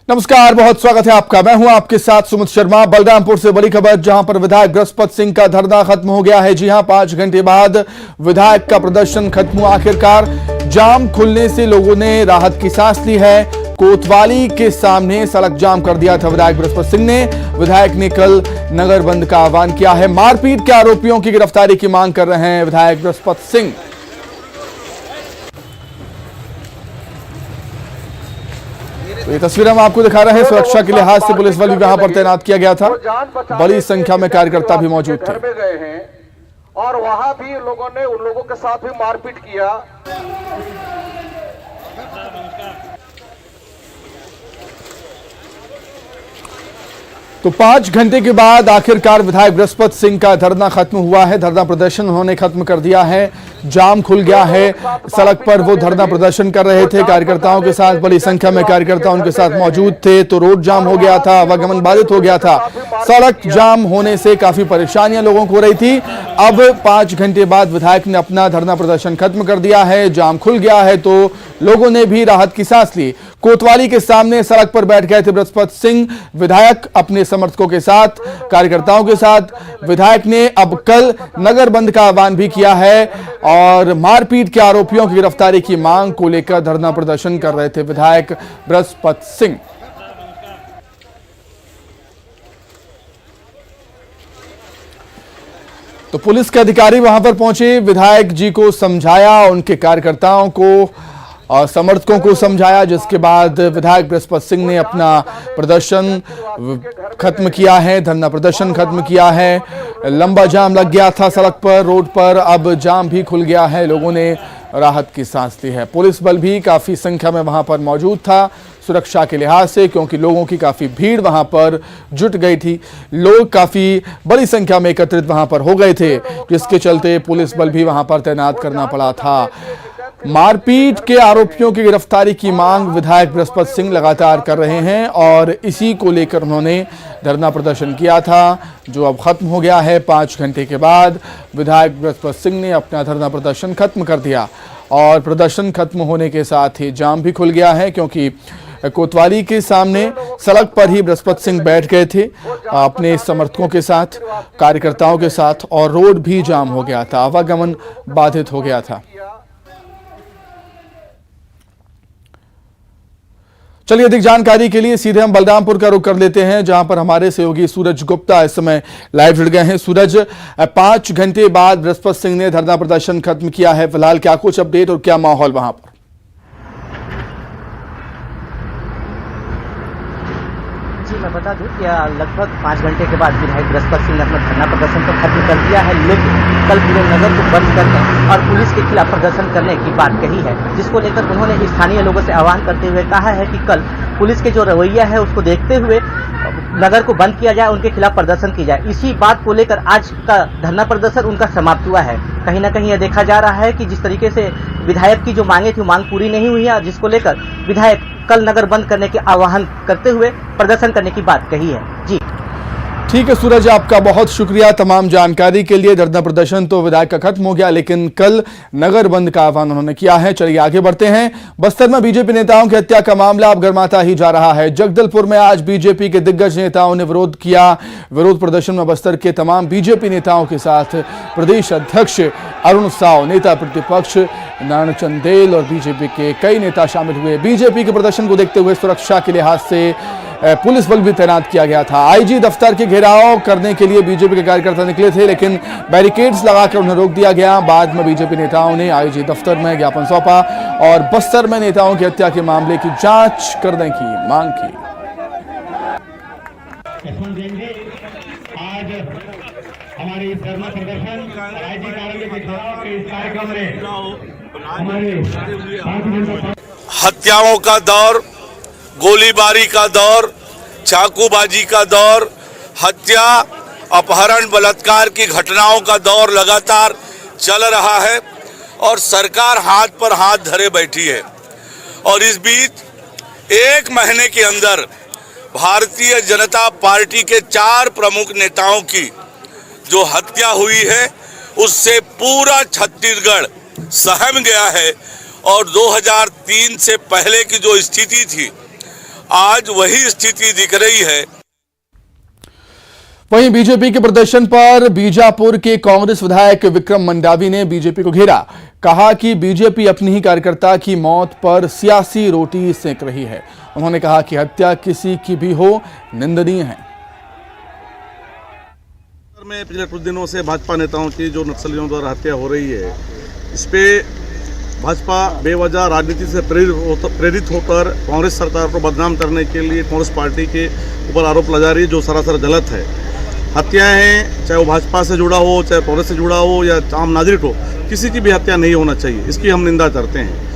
नमस्कार, बहुत स्वागत है आपका। मैं हूं आपके साथ सुमित शर्मा। बलरामपुर से बड़ी खबर, जहां पर विधायक बृहस्पति सिंह का धरना खत्म हो गया है। जी हां, 5 घंटे बाद विधायक का प्रदर्शन खत्म हुआ आखिरकार। जाम खुलने से लोगों ने राहत की सांस ली है। कोतवाली के सामने सड़क जाम कर दिया था विधायक बृहस्पति सिंह ने। विधायक ने कल नगर बंद का आह्वान किया है। मारपीट के आरोपियों की गिरफ्तारी की मांग कर रहे हैं विधायक बृहस्पति सिंह। तो ये तस्वीर हम आपको दिखा रहे हैं। सुरक्षा के लिहाज से पुलिस बल भी वहां पर तैनात किया गया था। बड़ी संख्या में कार्यकर्ता भी मौजूद थे। गए हैं और वहां भी लोगों ने उन लोगों के साथ भी मारपीट किया। तो 5 घंटे के बाद आखिरकार विधायक बृहस्पति सिंह का धरना खत्म हुआ है। धरना प्रदर्शन उन्होंने खत्म कर दिया है। जाम खुल गया है। सड़क पर वो धरना प्रदर्शन कर रहे थे कार्यकर्ताओं के साथ। बड़ी संख्या में कार्यकर्ता उनके साथ मौजूद थे। तो रोड जाम हो गया था, आवागमन बाधित हो गया था। सड़क जाम होने से काफी परेशानियां लोगों को हो रही थी। अब 5 घंटे बाद विधायक ने अपना धरना प्रदर्शन खत्म कर दिया है। जाम खुल गया है तो लोगों ने भी राहत की सांस ली। कोतवाली के सामने सड़क पर बैठ गए थे बृहस्पति सिंह। विधायक अपने समर्थकों के साथ, कार्यकर्ताओं के साथ। विधायक ने अब कल नगर बंद का आह्वान भी किया है और मारपीट के आरोपियों की गिरफ्तारी की मांग को लेकर धरना प्रदर्शन कर रहे थे विधायक बृहस्पति सिंह। तो पुलिस के अधिकारी वहां पर पहुंचे, विधायक जी को समझाया, उनके कार्यकर्ताओं को और समर्थकों को समझाया, जिसके बाद विधायक बृहस्पति सिंह ने अपना प्रदर्शन खत्म किया है, धरना प्रदर्शन खत्म किया है। लंबा जाम लग गया था सड़क पर, रोड पर। अब जाम भी खुल गया है। लोगों ने राहत की सांस ली है। पुलिस बल भी काफी संख्या में वहां पर मौजूद था सुरक्षा के लिहाज से, क्योंकि लोगों की काफी भीड़ वहां पर जुट गई थी। लोग काफी बड़ी संख्या में एकत्रित वहां पर हो गए थे, जिसके चलते पुलिस बल भी वहां पर तैनात करना पड़ा था। मारपीट के आरोपियों की गिरफ्तारी की मांग विधायक बृहस्पति सिंह लगातार कर रहे हैं और इसी को लेकर उन्होंने धरना प्रदर्शन किया था, जो अब खत्म हो गया है। 5 घंटे के बाद विधायक बृहस्पति सिंह ने अपना धरना प्रदर्शन खत्म कर दिया और प्रदर्शन खत्म होने के साथ ही जाम भी खुल गया है, क्योंकि कोतवाली के सामने सड़क पर ही बृहस्पति सिंह बैठ गए थे अपने समर्थकों के साथ, कार्यकर्ताओं के साथ, और रोड भी जाम हो गया था, आवागमन बाधित हो गया था। चलिए, अधिक जानकारी के लिए सीधे हम बलरामपुर का रुख कर लेते हैं, जहां पर हमारे सहयोगी सूरज गुप्ता इस समय लाइव जुड़ गए हैं। सूरज, 5 घंटे बाद बृहस्पति सिंह ने धरना प्रदर्शन खत्म किया है। फिलहाल क्या कुछ अपडेट और क्या माहौल वहां पर? मैं बता दूं कि लगभग 5 घंटे के बाद विधायक बृहस्पति सिंह ने अपना धरना प्रदर्शन तो खत्म कर दिया है, लेकिन कल पूरे नगर को बंद करने और पुलिस के खिलाफ प्रदर्शन करने की बात कही है, जिसको लेकर उन्होंने स्थानीय लोगों से आह्वान करते हुए कहा है कि कल पुलिस के जो रवैया है उसको देखते हुए नगर को बंद किया जाए, उनके खिलाफ प्रदर्शन की जाए। इसी बात को लेकर आज का धरना प्रदर्शन उनका समाप्त हुआ है। कहीं ना कहीं यह देखा जा रहा है कि जिस तरीके से विधायक की जो मांगे थी, मांग पूरी नहीं हुई है, जिसको लेकर विधायक कल नगर बंद करने के आह्वान करते हुए प्रदर्शन करने की बात कही है। जी ठीक है सूरज, आपका बहुत शुक्रिया तमाम जानकारी के लिए। धरना प्रदर्शन तो विधायक का खत्म हो गया, लेकिन कल नगर बंद का आह्वान उन्होंने किया है। चलिए आगे बढ़ते हैं। बस्तर में बीजेपी नेताओं की हत्या का मामला अब गर्माता ही जा रहा है। जगदलपुर में आज बीजेपी के दिग्गज नेताओं ने विरोध किया। विरोध प्रदर्शन में बस्तर के तमाम बीजेपी नेताओं के साथ प्रदेश अध्यक्ष अरुण साव, नेता प्रतिपक्ष नारायण चंदेल और बीजेपी के कई नेता शामिल हुए। बीजेपी के प्रदर्शन को देखते हुए सुरक्षा के लिहाज से पुलिस बल भी तैनात किया गया था। आईजी दफ्तर के घेराव करने के लिए बीजेपी के कार्यकर्ता निकले थे, लेकिन बैरिकेड्स लगाकर उन्हें रोक दिया गया। बाद में बीजेपी नेताओं ने आईजी दफ्तर में ज्ञापन सौंपा और बस्तर में नेताओं की हत्या के मामले की जांच करने की मांग की। आज हमारे इस धरना प्रदर्शन आईजी कार्यालय के घेराव के इस कार्यक्रम में हत्याओं का दौर, गोलीबारी का दौर, चाकूबाजी का दौर, हत्या, अपहरण, बलात्कार की घटनाओं का दौर लगातार चल रहा है और सरकार हाथ पर हाथ धरे बैठी है। और इस बीच 1 महीने के अंदर भारतीय जनता पार्टी के 4 प्रमुख नेताओं की जो हत्या हुई है, उससे पूरा छत्तीसगढ़ सहम गया है। और 2003 से पहले की जो स्थिति थी, आज वही स्थिति दिख रही है। वहीं बीजेपी के प्रदर्शन पर बीजापुर के कांग्रेस विधायक विक्रम मंडावी ने बीजेपी को घेरा। कहा कि बीजेपी अपनी ही कार्यकर्ता की मौत पर सियासी रोटी सेक रही है। उन्होंने कहा कि हत्या किसी की भी हो निंदनीय है। में पिछले कुछ दिनों से भाजपा नेताओं की जो नक्सलियों द्वारा हत्या हो रही है, इस पे भाजपा बेवजह राजनीति से प्रेरित होकर कांग्रेस सरकार को बदनाम करने के लिए कांग्रेस पार्टी के ऊपर आरोप लगा रही है, जो सरासर गलत है। हत्याएं हैं, चाहे वो भाजपा से जुड़ा हो, चाहे कांग्रेस से जुड़ा हो या आम नागरिक हो, किसी की भी हत्या नहीं होना चाहिए, इसकी हम निंदा करते हैं।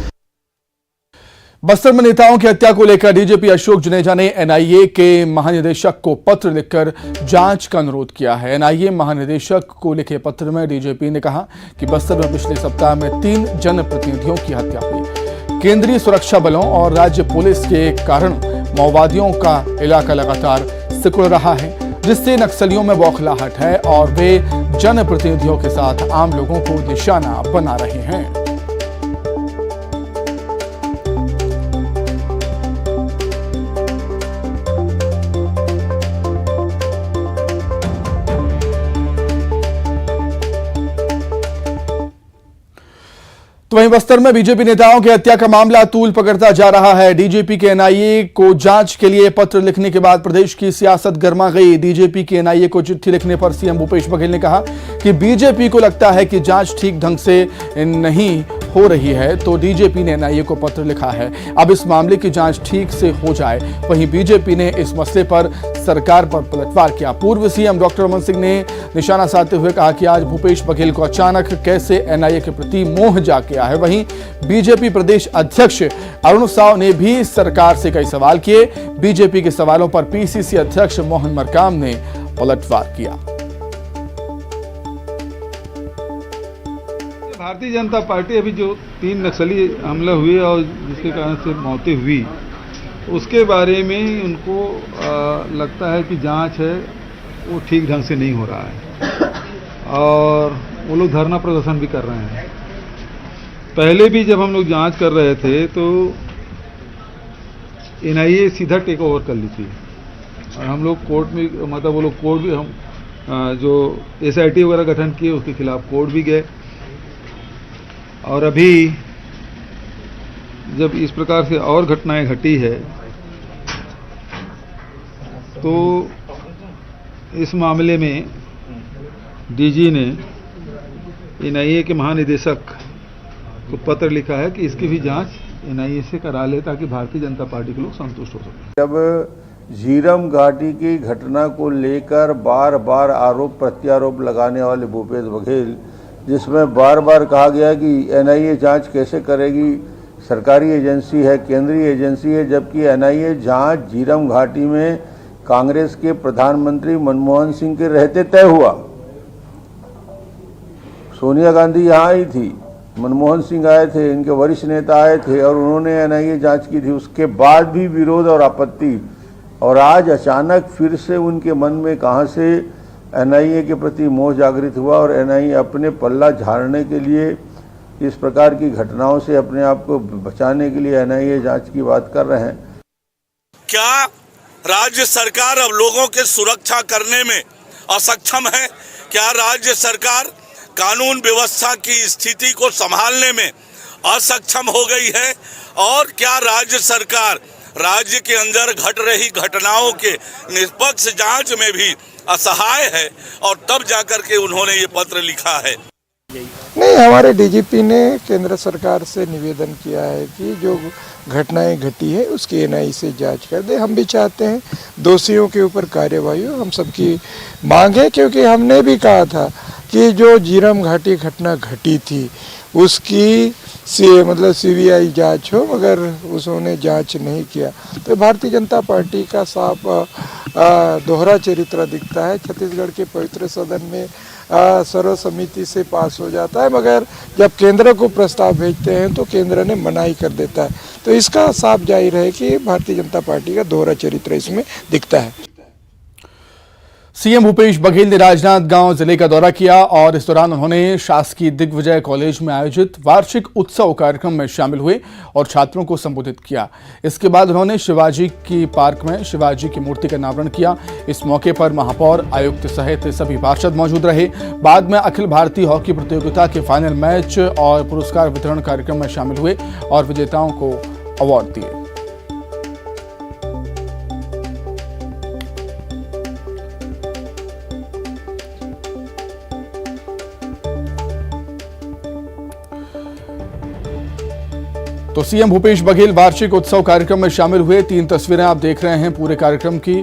बस्तर में नेताओं की हत्या को लेकर डीजीपी अशोक जुनेजा ने एनआईए के महानिदेशक को पत्र लिखकर जांच का अनुरोध किया है। एनआईए महानिदेशक को लिखे पत्र में डीजीपी ने कहा कि बस्तर में पिछले सप्ताह में 3 जनप्रतिनिधियों की हत्या हुई। केंद्रीय सुरक्षा बलों और राज्य पुलिस के कारण माओवादियों का इलाका लगातार सिकुड़ रहा है, जिससे नक्सलियों में बौखलाहट है और वे जनप्रतिनिधियों के साथ आम लोगों को निशाना बना रहे हैं। तो वहीं बस्तर में बीजेपी नेताओं की हत्या का मामला तूल पकड़ता जा रहा है। डीजीपी के एनआईए को जांच के लिए पत्र लिखने के बाद प्रदेश की सियासत गर्मा गई। डीजीपी के एनआईए को चिट्ठी लिखने पर सीएम भूपेश बघेल ने कहा कि बीजेपी को लगता है कि जांच ठीक ढंग से नहीं हो रही है, तो डीजीपी ने एनआईए को पत्र लिखा है। अब इस मामले की जांच ठीक से हो जाए। वहीं बीजेपी ने इस मसले पर सरकार पर पलटवार किया। पूर्व सीएम डॉक्टर रमन सिंह ने निशाना साधते हुए कहा कि आज भूपेश बघेल को अचानक कैसे एनआईए के प्रति मोह जाग गया है। वहीं बीजेपी प्रदेश अध्यक्ष अरुण साव ने भी सरकार से कई सवाल किए। बीजेपी के सवालों पर पीसीसी अध्यक्ष मोहन मरकाम ने पलटवार किया। भारतीय जनता पार्टी अभी जो 3 नक्सली हमले हुए और जिसके कारण से मौतें हुई, उसके बारे में उनको लगता है कि जांच है वो ठीक ढंग से नहीं हो रहा है और वो लोग धरना प्रदर्शन भी कर रहे हैं। पहले भी जब हम लोग जांच कर रहे थे तो एनआईए सीधा टेक ओवर कर ली थी और हम लोग कोर्ट में, मतलब वो लोग कोर्ट भी, हम जो एसआईटी वगैरह गठन किए उसके खिलाफ कोर्ट भी गए। और अभी जब इस प्रकार से और घटनाएं घटी है तो इस मामले में डीजी ने एनआईए के महानिदेशक को पत्र लिखा है कि इसकी भी जांच एनआईए से करा ले ताकि भारतीय जनता पार्टी के लोग संतुष्ट हो सकें। जब झीरम घाटी की घटना को लेकर बार बार आरोप प्रत्यारोप लगाने वाले भूपेश बघेल, जिसमें बार बार कहा गया कि एनआईए जांच कैसे करेगी, सरकारी एजेंसी है, केंद्रीय एजेंसी है, जबकि एनआईए जांच झीरम घाटी में कांग्रेस के प्रधानमंत्री मनमोहन सिंह के रहते तय हुआ। सोनिया गांधी यहाँ आई थी, मनमोहन सिंह आए थे, इनके वरिष्ठ नेता आए थे और उन्होंने एनआईए जांच की थी। उसके बाद भी विरोध और आपत्ति, और आज अचानक फिर से उनके मन में कहां से एनआईए के प्रति मोह जागृत हुआ और एनआईए अपने पल्ला झाड़ने के लिए, इस प्रकार की घटनाओं से अपने आप को बचाने के लिए एनआईए जांच की बात कर रहे हैं। क्या राज्य सरकार अब लोगों के सुरक्षा करने में असक्षम है? क्या राज्य सरकार कानून व्यवस्था की स्थिति को संभालने में असक्षम हो गई है? और क्या राज्य सरकार राज्य के अंदर घट रही घटनाओं के निष्पक्ष जांच में भी असहाय है? और तब जाकर के उन्होंने ये पत्र लिखा है। नहीं, हमारे डीजीपी ने केंद्र सरकार से निवेदन किया है कि जो घटनाएं घटी है उसकी एनआईए से जांच कर दे। हम भी चाहते हैं दोषियों के ऊपर कार्रवाई हो, हम सबकी मांग है, क्योंकि हमने भी कहा था कि जो झीरम घाटी घटना घटी थी उसकी मतलब सीबीआई जांच हो, मगर उसने जांच नहीं किया। तो भारतीय जनता पार्टी का साफ दोहरा चरित्र दिखता है। छत्तीसगढ़ के पवित्र सदन में सर्वसम्मति से पास हो जाता है, मगर जब केंद्र को प्रस्ताव भेजते हैं तो केंद्र ने मनाही कर देता है। तो इसका साफ जाहिर है कि भारतीय जनता पार्टी का दोहरा चरित्र इसमें दिखता है। सीएम भूपेश बघेल ने राजनांदगांव जिले का दौरा किया और इस दौरान उन्होंने शासकीय दिग्विजय कॉलेज में आयोजित वार्षिक उत्सव कार्यक्रम में शामिल हुए और छात्रों को संबोधित किया। इसके बाद उन्होंने शिवाजी की पार्क में शिवाजी की मूर्ति का अनावरण किया। इस मौके पर महापौर, आयुक्त सहित सभी पार्षद मौजूद रहे। बाद में अखिल भारतीय हॉकी प्रतियोगिता के फाइनल मैच और पुरस्कार वितरण कार्यक्रम में शामिल हुए और विजेताओं को अवार्ड दिए। तो सीएम भूपेश बघेल वार्षिक उत्सव कार्यक्रम में शामिल हुए। 3 तस्वीरें आप देख रहे हैं पूरे कार्यक्रम की।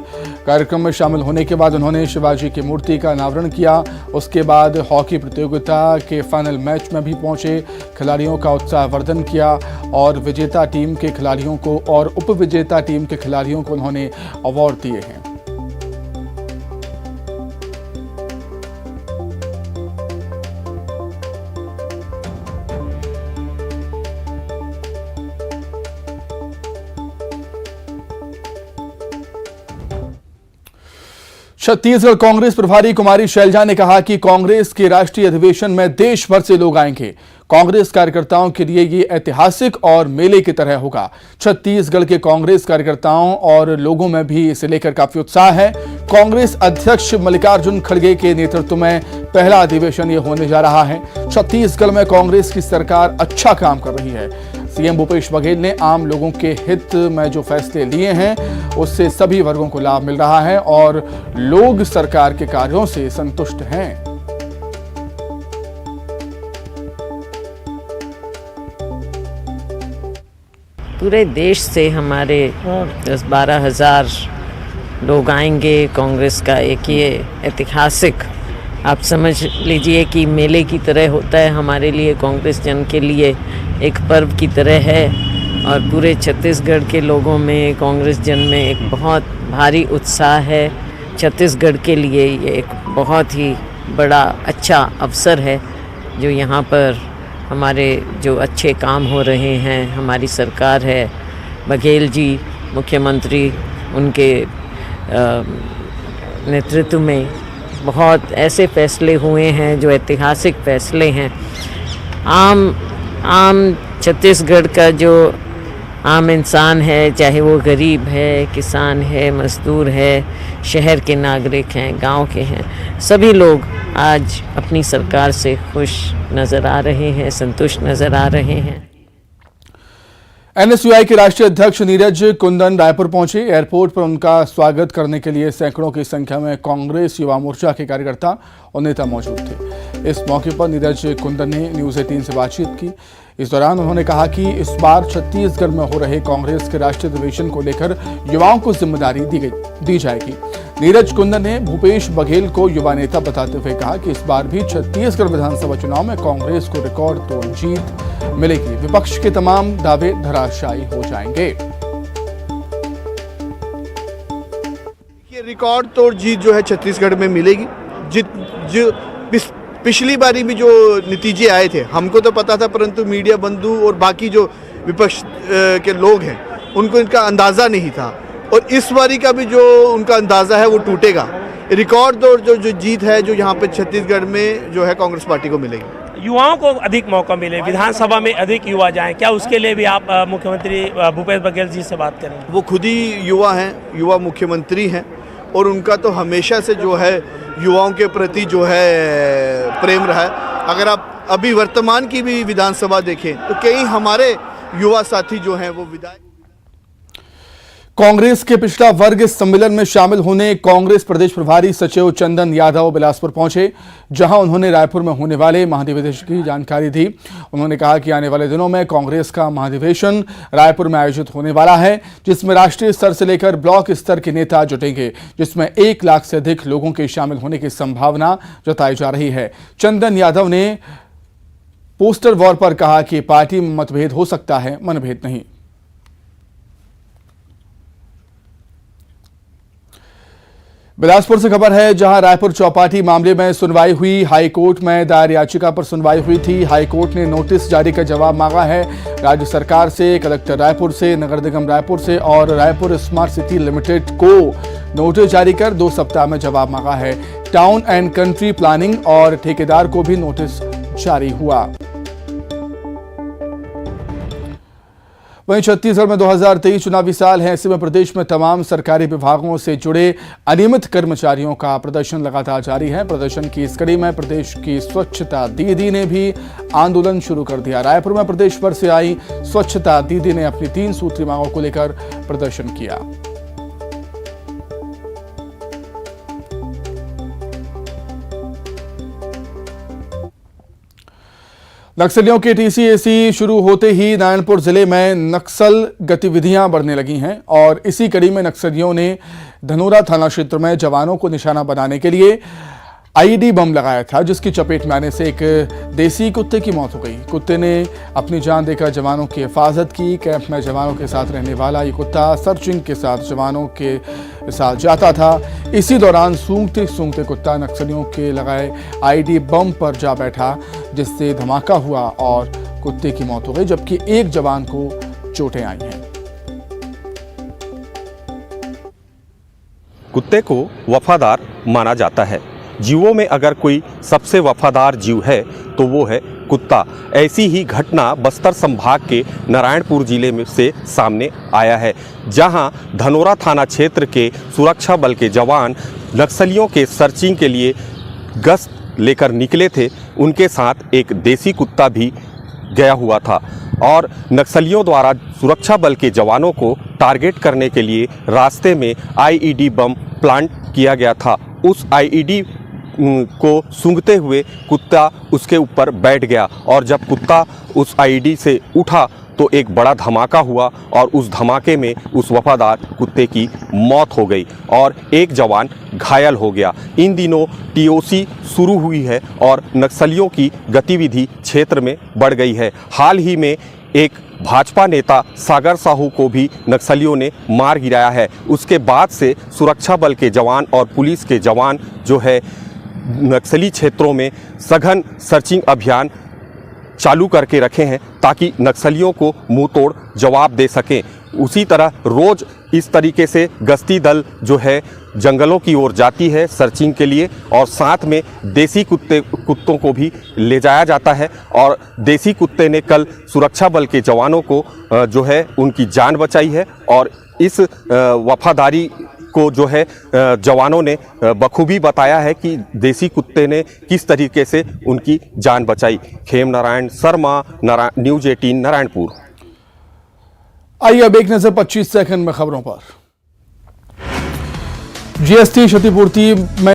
कार्यक्रम में शामिल होने के बाद उन्होंने शिवाजी की मूर्ति का अनावरण किया। उसके बाद हॉकी प्रतियोगिता के फाइनल मैच में भी पहुंचे, खिलाड़ियों का उत्साहवर्धन किया और विजेता टीम के खिलाड़ियों को और उपविजेता टीम के खिलाड़ियों को उन्होंने अवार्ड दिए हैं। छत्तीसगढ़ कांग्रेस प्रभारी कुमारी शैलजा ने कहा कि कांग्रेस के राष्ट्रीय अधिवेशन में देश भर से लोग आएंगे। कांग्रेस कार्यकर्ताओं के लिए ये ऐतिहासिक और मेले की तरह होगा। छत्तीसगढ़ के कांग्रेस कार्यकर्ताओं और लोगों में भी इसे लेकर काफी उत्साह है। कांग्रेस अध्यक्ष मल्लिकार्जुन खड़गे के नेतृत्व में पहला अधिवेशन ये होने जा रहा है। छत्तीसगढ़ में कांग्रेस की सरकार अच्छा काम कर रही है। सीएम भूपेश बघेल ने आम लोगों के हित में जो फैसले लिए हैं उससे सभी वर्गों को लाभ मिल रहा है और लोग सरकार के कार्यों से संतुष्ट हैं। पूरे देश से हमारे 10-12 हज़ार लोग आएंगे। कांग्रेस का एक ये ऐतिहासिक, आप समझ लीजिए कि मेले की तरह होता है हमारे लिए, कांग्रेस जन के लिए एक पर्व की तरह है और पूरे छत्तीसगढ़ के लोगों में, कांग्रेस जन में एक बहुत भारी उत्साह है। छत्तीसगढ़ के लिए ये एक बहुत ही बड़ा अच्छा अवसर है जो यहाँ पर हमारे जो अच्छे काम हो रहे हैं, हमारी सरकार है, बघेल जी मुख्यमंत्री, उनके नेतृत्व में बहुत ऐसे फैसले हुए हैं जो ऐतिहासिक फैसले हैं। आम छत्तीसगढ़ का जो आम इंसान है, चाहे वो गरीब है, किसान है, मजदूर है, शहर के नागरिक हैं, गांव के हैं, सभी लोग आज अपनी सरकार से खुश नज़र आ रहे हैं, संतुष्ट नज़र आ रहे हैं। एनएसयूआई के राष्ट्रीय अध्यक्ष नीरज कुंदन रायपुर पहुंचे। एयरपोर्ट पर उनका स्वागत करने के लिए सैकड़ों की संख्या में कांग्रेस युवा मोर्चा के कार्यकर्ता और नेता मौजूद थे। इस मौके पर नीरज कुंदन ने न्यूज़ 18 से बातचीत की। इस दौरान उन्होंने कहा कि इस बार छत्तीसगढ़ में हो रहे कांग्रेस के राष्ट्रीय अधिवेशन को लेकर युवाओं को जिम्मेदारी दी जाएगी। नीरज कुंदन ने भूपेश बघेल को युवा नेता बताते हुए कहा कि इस बार भी छत्तीसगढ़ विधानसभा चुनाव में कांग्रेस को रिकॉर्ड तोड़ जीत मिलेगी। विपक्ष के तमाम दावे धराशायी हो जाएंगे। रिकॉर्ड तोड़ जीत जो है छत्तीसगढ़ में मिलेगी। जो पिछली बारी भी जो नतीजे आए थे हमको तो पता था, परंतु मीडिया बंधु और बाकी जो विपक्ष के लोग हैं उनको इनका अंदाज़ा नहीं था और इस बारी का भी जो उनका अंदाज़ा है वो टूटेगा। रिकॉर्ड तोड़ जो जीत है जो यहाँ पे छत्तीसगढ़ में जो है कांग्रेस पार्टी को मिलेगी। युवाओं को अधिक मौका मिले, विधानसभा में अधिक युवा जाएं, क्या उसके लिए भी आप मुख्यमंत्री भूपेश बघेल जी से बात करेंगे? वो खुद ही युवा हैं, युवा मुख्यमंत्री हैं और उनका तो हमेशा से जो है युवाओं के प्रति जो है प्रेम रहा है। अगर आप अभी वर्तमान की भी विधानसभा देखें तो कई हमारे युवा साथी जो हैं वो विधायक। कांग्रेस के पिछड़ा वर्ग सम्मेलन में शामिल होने कांग्रेस प्रदेश प्रभारी सचिव चंदन यादव बिलासपुर पहुंचे, जहां उन्होंने रायपुर में होने वाले महाधिवेशन की जानकारी दी। उन्होंने कहा कि आने वाले दिनों में कांग्रेस का महाधिवेशन रायपुर में आयोजित होने वाला है, जिसमें राष्ट्रीय स्तर से लेकर ब्लॉक स्तर के नेता जुटेंगे, जिसमें 1 लाख से अधिक लोगों के शामिल होने की संभावना जताई जा रही है। चंदन यादव ने पोस्टर वॉर पर कहा कि पार्टी में मतभेद हो सकता है, मनभेद नहीं। बिलासपुर से खबर है, जहां रायपुर चौपाटी मामले में सुनवाई हुई। हाई कोर्ट में दायर याचिका पर सुनवाई हुई थी। हाई कोर्ट ने नोटिस जारी का जवाब मांगा है राज्य सरकार से, कलेक्टर रायपुर से, नगर निगम रायपुर से और रायपुर स्मार्ट सिटी लिमिटेड को नोटिस जारी कर 2 सप्ताह में जवाब मांगा है। टाउन एंड कंट्री प्लानिंग और ठेकेदार को भी नोटिस जारी हुआ। वहीं छत्तीसगढ़ में 2023 चुनावी साल है, ऐसे में प्रदेश में तमाम सरकारी विभागों से जुड़े अनियमित कर्मचारियों का प्रदर्शन लगातार जारी है। प्रदर्शन की इस कड़ी में प्रदेश की स्वच्छता दीदी ने भी आंदोलन शुरू कर दिया। रायपुर में प्रदेश भर से आई स्वच्छता दीदी ने अपनी 3 सूत्री मांगों को लेकर प्रदर्शन किया। नक्सलियों के टीसीएसी शुरू होते ही नारायणपुर जिले में नक्सल गतिविधियां बढ़ने लगी हैं और इसी कड़ी में नक्सलियों ने धनोरा थाना क्षेत्र में जवानों को निशाना बनाने के लिए आईईडी बम लगाया था, जिसकी चपेट में आने से एक देसी कुत्ते की मौत हो गई। कुत्ते ने अपनी जान देकर जवानों की हिफाजत की। कैंप में जवानों के साथ रहने वाला ये कुत्ता सर्चिंग के साथ जवानों के साथ जाता था। इसी दौरान सूंघते सूंघते कुत्ता नक्सलियों के लगाए आईईडी बम पर जा बैठा, जिससे धमाका हुआ और कुत्ते की मौत हो गई, जबकि एक जवान को चोटें आई हैं। कुत्ते को वफादार माना जाता है। जीवों में अगर कोई सबसे वफादार जीव है तो वो है कुत्ता। ऐसी ही घटना बस्तर संभाग के नारायणपुर जिले में से सामने आया है, जहां धनोरा थाना क्षेत्र के सुरक्षा बल के जवान नक्सलियों के सर्चिंग के लिए गश्त लेकर निकले थे। उनके साथ एक देसी कुत्ता भी गया हुआ था और नक्सलियों द्वारा सुरक्षा बल के जवानों को टारगेट करने के लिए रास्ते में आईईडी बम प्लांट किया गया था। उस आईईडी को सूंघते हुए कुत्ता उसके ऊपर बैठ गया और जब कुत्ता उस आईईडी से उठा तो एक बड़ा धमाका हुआ और उस धमाके में उस वफादार कुत्ते की मौत हो गई और एक जवान घायल हो गया। इन दिनों टीओसी शुरू हुई है और नक्सलियों की गतिविधि क्षेत्र में बढ़ गई है। हाल ही में एक भाजपा नेता सागर साहू को भी नक्सलियों ने मार गिराया है। उसके बाद से सुरक्षा बल के जवान और पुलिस के जवान जो है नक्सली क्षेत्रों में सघन सर्चिंग अभियान चालू करके रखे हैं ताकि नक्सलियों को मुंह तोड़ जवाब दे सकें। उसी तरह रोज इस तरीके से गश्ती दल जो है जंगलों की ओर जाती है सर्चिंग के लिए और साथ में देसी कुत्तों को भी ले जाया जाता है और देसी कुत्ते ने कल सुरक्षा बल के जवानों को जो है उनकी जान बचाई है और इस वफादारी को जो है जवानों ने बखूबी बताया है कि देसी कुत्ते ने किस तरीके से उनकी जान बचाई। खेम नारायण शर्मा, न्यूज़ 18 नारायणपुर। आइए अब एक नजर 25 सेकंड में खबरों पर। जीएसटी क्षतिपूर्ति में